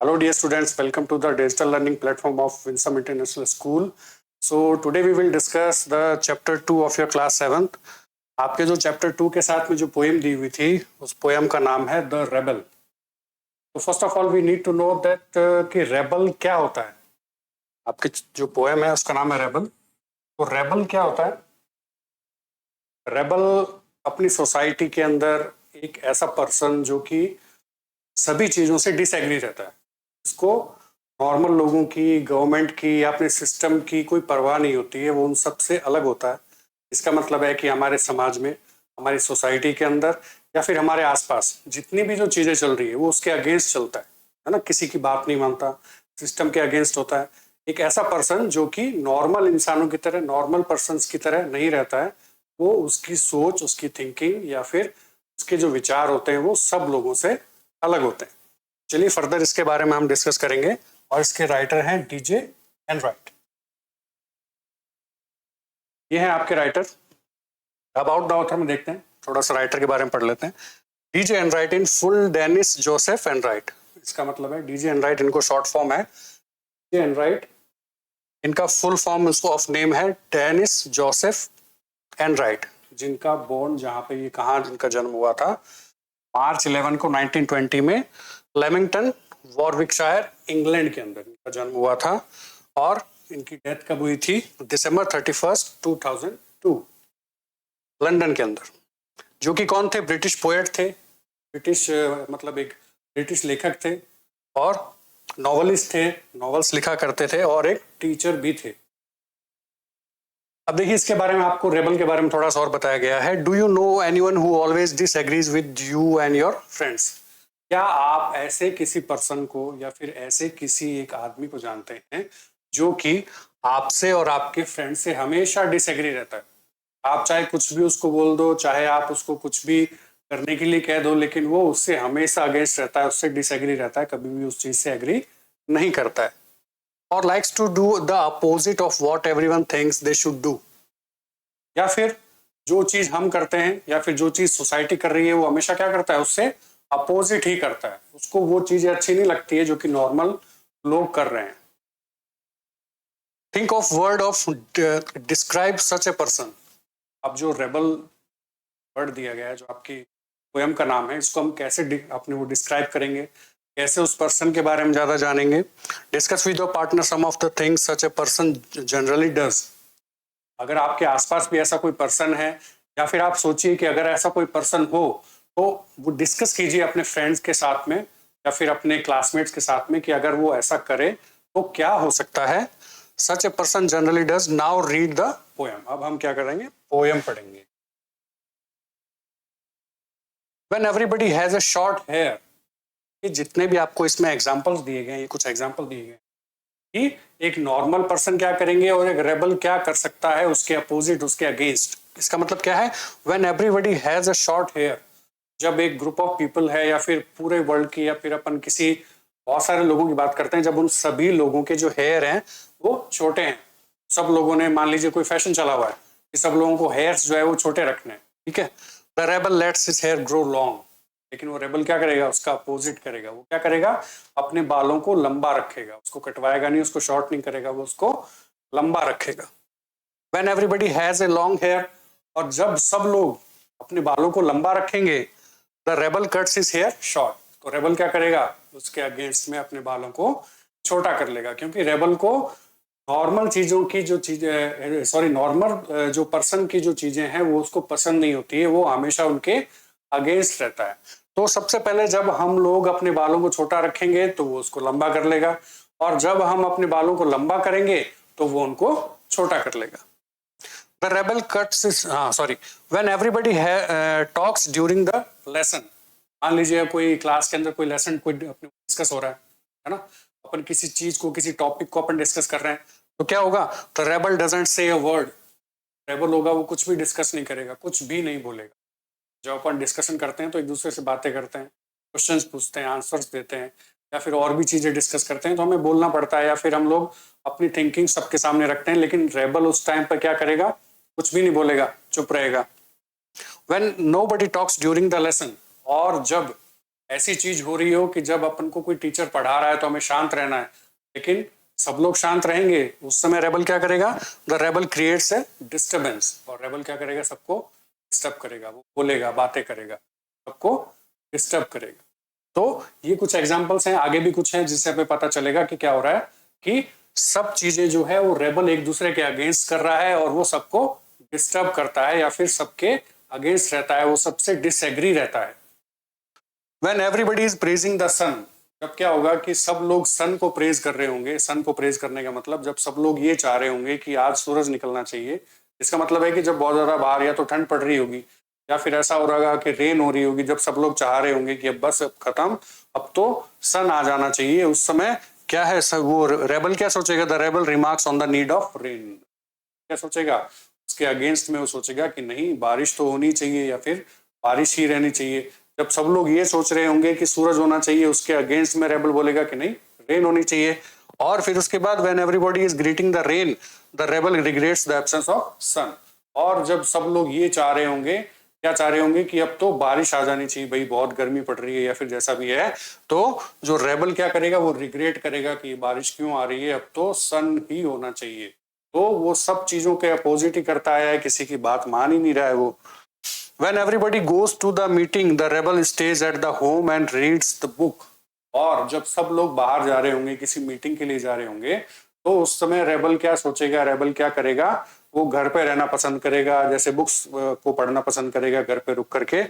Hello dear students, welcome to the digital learning platform of Winsome International School. So today we will discuss the chapter 2 of your class 7th. आपके जो chapter 2 के साथ में जो poem दी हुई थी उस poem का नाम है The Rebel. तो first of all we need to know that कि rebel क्या होता है. आपके जो poem है उसका नाम है Rebel. तो rebel क्या होता है? Rebel अपनी सोसाइटी के अंदर एक ऐसा पर्सन जो कि सभी चीजों से डिसएग्री रहता है. इसको नॉर्मल लोगों की, गवर्नमेंट की या अपने सिस्टम की कोई परवाह नहीं होती है. वो उन सब से अलग होता है. इसका मतलब है कि हमारे समाज में, हमारी सोसाइटी के अंदर या फिर हमारे आसपास जितनी भी जो चीजें चल रही है वो उसके अगेंस्ट चलता है ना. किसी की बात नहीं मानता, सिस्टम के अगेंस्ट होता है. एक ऐसा पर्सन जो कि नॉर्मल इंसानों की तरह, नॉर्मल पर्सन्स की तरह नहीं रहता है. वो उसकी सोच, उसकी थिंकिंग या फिर उसके जो विचार होते हैं वो सब लोगों से अलग होते हैं. चलिए फर्दर इसके बारे में हम डिस्कस करेंगे. और इसके राइटर हैं डीजे एनराइट. ये हैं आपके राइटर. अबाउट द ऑथर में देखते हैं, थोड़ा सा राइटर के बारे में पढ़ लेते हैं. DJ Enright in full Dennis Joseph Enright. इसका मतलब है डीजे एनराइट, इनको शॉर्ट फॉर्म है डीजे एनराइट. इनका फुल फॉर्म ऑफ नेम है डेनिस जोसेफ एनराइट, जिनका बोर्न, जहां पे ये कहाँ जिनका जन्म हुआ था, मार्च 11 को 1920 में लेमिंगटन, वॉरविकशायर, इंग्लैंड के अंदर इनका जन्म हुआ था. और इनकी डेथ कब हुई थी? दिसंबर 31, 2002, लंदन के अंदर. जो कि कौन थे? ब्रिटिश पोएट थे. ब्रिटिश मतलब एक ब्रिटिश लेखक थे और नॉवलिस्ट थे, नॉवेल्स लिखा करते थे और एक टीचर भी थे. अब देखिए इसके बारे में, आपको रेबल के बारे में थोड़ा सा और बताया गया है. Do you know anyone who always disagrees with you and your friends? क्या आप ऐसे किसी पर्सन को या फिर ऐसे किसी एक आदमी को जानते हैं जो कि आपसे और आपके फ्रेंड से हमेशा डिसएग्री रहता है? आप चाहे कुछ भी उसको बोल दो, चाहे आप उसको कुछ भी करने के लिए कह दो, लेकिन वो उससे हमेशा अगेंस्ट रहता है, उससे डिसएग्री रहता है, कभी भी उस चीज से एग्री नहीं करता है. और likes to do the opposite of what everyone thinks they should do. या फिर जो चीज हम करते हैं या फिर जो चीज सोसाइटी कर रही है वो हमेशा क्या करता है? उससे अपोजिट ही करता है. उसको वो चीजें अच्छी नहीं लगती है जो कि नॉर्मल लोग कर रहे हैं. Think of word of describe such a person. अब जो रेबल वर्ड दिया गया है, जो आपकी पोएम का नाम है, इसको हम कैसे अपने वो डिस्क्राइब करेंगे, कैसे उस पर्सन के बारे में ज्यादा जानेंगे. Discuss with your partner some of the things such a person generally does. अगर आपके आसपास भी ऐसा कोई पर्सन है या फिर आप सोचिए कि अगर ऐसा कोई पर्सन हो तो वो डिस्कस कीजिए अपने फ्रेंड्स के साथ में या फिर अपने क्लासमेट्स के साथ में कि अगर वो ऐसा करे तो क्या हो सकता है. Such a person generally does. Now read the poem. अब हम क्या करेंगे? पोएम पढ़ेंगे. When everybody has a short hair. ये जितने भी आपको इसमें एग्जाम्पल्स दिए गए, ये कुछ एग्जाम्पल दिए गए कि एक नॉर्मल पर्सन क्या करेंगे और एक रेबल क्या कर सकता है उसके अपोजिट, उसके अगेंस्ट. इसका मतलब क्या है? When everybody has a short hair. जब एक ग्रुप ऑफ पीपल है या फिर पूरे वर्ल्ड की, या फिर अपन किसी बहुत सारे लोगों की बात करते हैं, जब उन सभी लोगों के जो हेयर हैं वो छोटे हैं. सब लोगों ने, मान लीजिए कोई फैशन चला हुआ है कि सब लोगों को हेयर्स जो है वो छोटे रखने हैं, ठीक है. The rebel lets his hair grow long. लेकिन वो रेबल क्या करेगा? उसका अपोजिट करेगा. वो क्या करेगा? अपने बालों को लंबा रखेगा. उसको कटवाएगा नहीं, उसको शॉर्ट नहीं करेगा, वो उसको लंबा रखेगा. When everybody has a long hair. और जब सब लोग अपने बालों को लंबा रखेंगे, the rebel cuts his hair short. तो रेबल क्या करेगा? उसके अगेंस्ट में अपने बालों को छोटा कर लेगा. क्योंकि रेबल को नॉर्मल चीजों की जो चीजें, नॉर्मल जो पर्सन की जो चीजें हैं वो उसको पसंद नहीं होती है. वो हमेशा उनके अगेंस्ट रहता है. तो सबसे पहले जब हम लोग अपने बालों को छोटा रखेंगे तो वो उसको लंबा कर लेगा, और जब हम अपने बालों को लंबा करेंगे तो वो उनको छोटा कर लेगा. The rebel cuts his, when everybody talks during the lesson. मान लीजिए कोई क्लास के अंदर कोई लेसन कोई डिस्कस हो रहा है ना, अपन किसी चीज को, किसी टॉपिक को अपन डिस्कस कर रहे हैं, तो क्या होगा? The rebel doesn't say a word. Rebel होगा वो कुछ भी डिस्कस नहीं करेगा, कुछ भी नहीं बोलेगा. जब अपन डिस्कशन करते हैं तो एक दूसरे से बातें करते हैं, क्वेश्चंस पूछते हैं, आंसर्स देते हैं, या फिर और भी चीजें डिस्कस करते हैं, तो हमें बोलना पड़ता है या फिर हम लोग अपनी थिंकिंग सबके सामने रखते हैं. लेकिन रेबल उस टाइम पर क्या करेगा? कुछ भी नहीं बोलेगा, चुप रहेगा. When nobody talks during the lesson. और जब ऐसी चीज हो रही हो कि जब अपन को कोई टीचर पढ़ा रहा है तो हमें शांत रहना है, लेकिन सब लोग शांत रहेंगे, उस समय रेबल क्या करेगा? The rebel creates a disturbance, और रेबल क्या करेगा? सबको डिस्टर्ब करेगा, वो बोलेगा, बातें करेगा, सबको डिस्टर्ब करेगा। तो ये कुछ एग्जांपल्स हैं, आगे भी कुछ हैं जिससे हमें पता चलेगा कि क्या हो रहा है कि सब चीजें जो है वो रेबल एक दूसरे के अगेंस्ट कर रहा है और वो सबको डिस्टर्ब करता है या फिर सबके अगेंस्ट रहता है, वो सबसे डिसएग्री रहता है। When everybody is praising the sun, जब क्या होगा कि सब लोग सन को प्रेज कर रहे होंगे। सन को प्रेज करने का मतलब जब सब लोग ये चाह रहे होंगे कि आज सूरज निकलना चाहिए, इसका मतलब है कि जब बहुत ज्यादा बाहर या तो ठंड पड़ रही होगी या फिर ऐसा हो रहा कि रेन हो रही होगी, जब सब लोग चाह रहे होंगे कि अब बस अब खत्म, अब तो सन आ जाना चाहिए, उस समय क्या है वो रेबल क्या सोचेगा? The rebel remarks on the need of rain. क्या सोचेगा? उसके अगेंस्ट में वो सोचेगा कि नहीं, बारिश तो होनी चाहिए या फिर बारिश ही रहनी चाहिए। जब सब लोग ये सोच रहे होंगे कि सूरज होना चाहिए, उसके अगेंस्ट में रेबल बोलेगा कि नहीं, रेन होनी चाहिए। और फिर उसके बाद when everybody is greeting the rain, the rebel regrets the absence of sun. और जब सब लोग ये चाह रहे होंगे, क्या चाह रहे होंगे कि अब तो बारिश आ जानी चाहिए, भाई बहुत गर्मी पड़ रही है या फिर जैसा भी है, तो जो रेबल क्या करेगा? वो रिग्रेट करेगा कि बारिश क्यों आ रही है, अब तो सन ही होना चाहिए। तो वो सब चीजों के अपोजिट ही करता है, किसी की बात मान ही नहीं रहा है वो। When everybody goes to the meeting, the rebel stays at the home and reads the book. और जब सब लोग बाहर जा रहे होंगे, किसी मीटिंग के लिए जा रहे होंगे, तो उस समय रेबल क्या सोचेगा? रेबल क्या करेगा? वो घर पे रहना पसंद करेगा, जैसे बुक्स को पढ़ना पसंद करेगा घर पे रुक करके।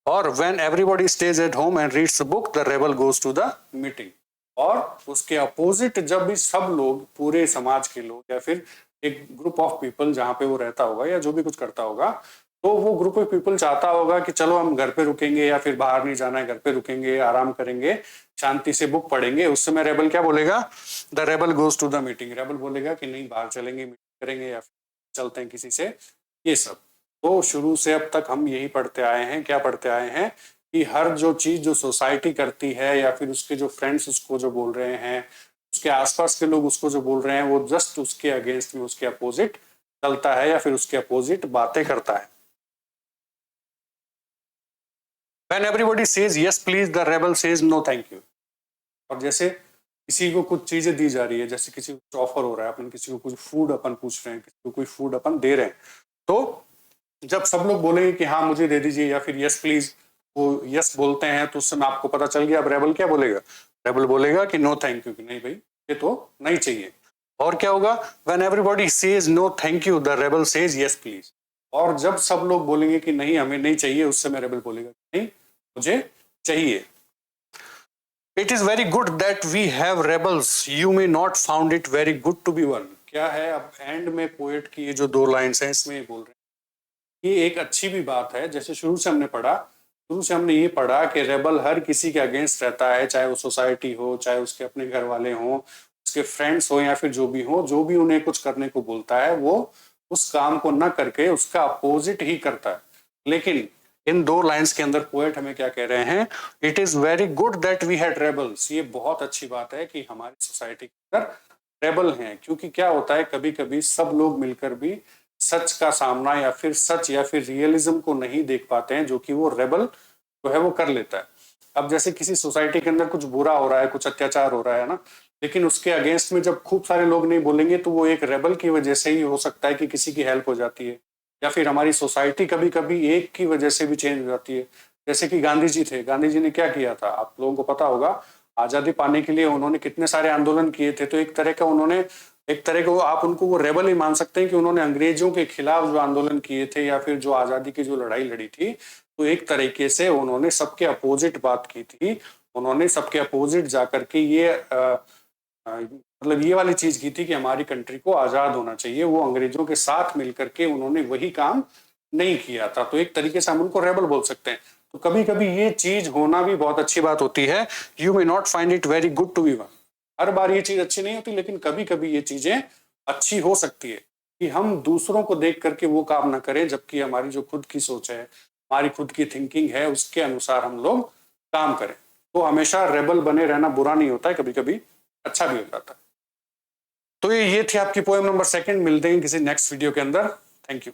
और when everybody stays at home and reads the book, the rebel goes to the meeting. और उसके अपोजिट जब भी सब लोग, पूरे समाज के लोग या फिर एक ग्रुप ऑफ पीपल जहां पे वो रहता होगा या जो भी कुछ करता होगा, तो वो ग्रुप ऑफ पीपल चाहता होगा कि चलो हम घर पे रुकेंगे या फिर बाहर नहीं जाना है, घर पे रुकेंगे, आराम करेंगे, शांति से बुक पढ़ेंगे, उस समय रेबल क्या बोलेगा? The rebel goes to the meeting. Rebel बोलेगा कि नहीं, बाहर चलेंगे, मीटिंग करेंगे या फिर चलते हैं किसी से, ये सब। तो शुरू से अब तक हम यही पढ़ते आए हैं, क्या पढ़ते आए हैं कि हर जो चीज जो सोसाइटी करती है या फिर उसके जो फ्रेंड्स उसको जो बोल रहे हैं, उसके आसपास के लोग उसको जो बोल रहे हैं, वो जस्ट उसके अगेंस्ट में, उसके अपोजिट चलता है या फिर उसके अपोजिट बातें करता है। When everybody says yes please, the rebel says no thank you. और जैसे किसी को कुछ चीजें दी जा रही है, जैसे किसी को ऑफर हो रहा है, अपन किसी को कुछ फूड अपन पूछ रहे हैं, किसी को कोई फूड अपन दे रहे हैं, तो जब सब लोग बोलेंगे कि हाँ मुझे दे दीजिए या फिर यस प्लीज, वो यस बोलते हैं, तो उस समय आपको पता चल गया अब रेबल क्या बोलेगा? रेबल बोलेगा कि नो थैंक यू, कि नहीं भाई ये तो नहीं चाहिए। और क्या होगा? When everybody says no thank you, the rebel says yes please. और जब सब लोग बोलेंगे कि नहीं हमें नहीं चाहिए, उस समय रेबल बोलेगा नहीं मुझे चाहिए। It is very good that we have rebels, you may not found it very good to be one. क्या है अब एंड में पोएट की ये जो दो लाइन्स हैं, इसमें ये बोल रहे हैं ये एक अच्छी भी बात है। जैसे शुरू से हमने पढ़ा, शुरू से हमने ये पढ़ा कि रेबल हर किसी के अगेंस्ट रहता है, चाहे वो सोसाइटी हो, चाहे उसके अपने घर वाले हों, उसके फ्रेंड्स हो या फिर जो भी हो, जो भी उन्हें कुछ करने को बोलता है वो उस काम को न करके उसका अपोजिट ही करता है। लेकिन इन दो लाइंस के अंदर पोएट हमें क्या कह रहे हैं? It is very good that we had rebels. ये बहुत अच्छी बात है कि हमारी सोसाइटी के अंदर रेबल हैं, क्योंकि क्या होता है कभी कभी सब लोग मिलकर भी सच का सामना या फिर सच या फिर रियलिज्म को नहीं देख पाते हैं, जो कि वो रेबल जो है वो कर लेता है। अब जैसे किसी सोसाइटी के अंदर कुछ बुरा हो रहा है, कुछ अत्याचार हो रहा है ना, लेकिन उसके अगेंस्ट में जब खूब सारे लोग नहीं बोलेंगे तो वो एक रेबल की वजह से ही हो सकता है कि किसी की हेल्प हो जाती है, या फिर हमारी सोसाइटी कभी कभी एक की वजह से भी चेंज हो जाती है। जैसे कि गांधी जी थे, गांधी जी ने क्या किया था आप लोगों को पता होगा, आजादी पाने के लिए उन्होंने कितने सारे आंदोलन किए थे। तो एक तरह का उन्होंने, एक तरह को आप उनको वो रेबल ही मान सकते हैं कि उन्होंने अंग्रेजों के खिलाफ जो आंदोलन किए थे या फिर जो आजादी की जो लड़ाई लड़ी थी, तो एक तरीके से उन्होंने सबके अपोजिट बात की थी। उन्होंने सबके अपोजिट जाकर के ये मतलब ये वाली चीज की थी कि हमारी कंट्री को आजाद होना चाहिए। वो अंग्रेजों के साथ मिलकर के उन्होंने वही काम नहीं किया था। तो एक तरीके से हम उनको रेबल बोल सकते हैं। तो कभी कभी ये चीज होना भी बहुत अच्छी बात होती है। You may not find it very good to be one. हर बार ये चीज अच्छी नहीं होती, लेकिन कभी कभी ये चीजें अच्छी हो सकती है कि हम दूसरों को देख करके वो काम ना करें, जबकि हमारी जो खुद की सोच है, हमारी खुद की थिंकिंग है, उसके अनुसार हम लोग काम करें। तो हमेशा रेबल बने रहना बुरा नहीं होता है, कभी कभी अच्छा भी हो जाता है। तो ये थी आपकी पोएम नंबर 2। मिलते हैं किसी नेक्स्ट वीडियो के अंदर। Thank you.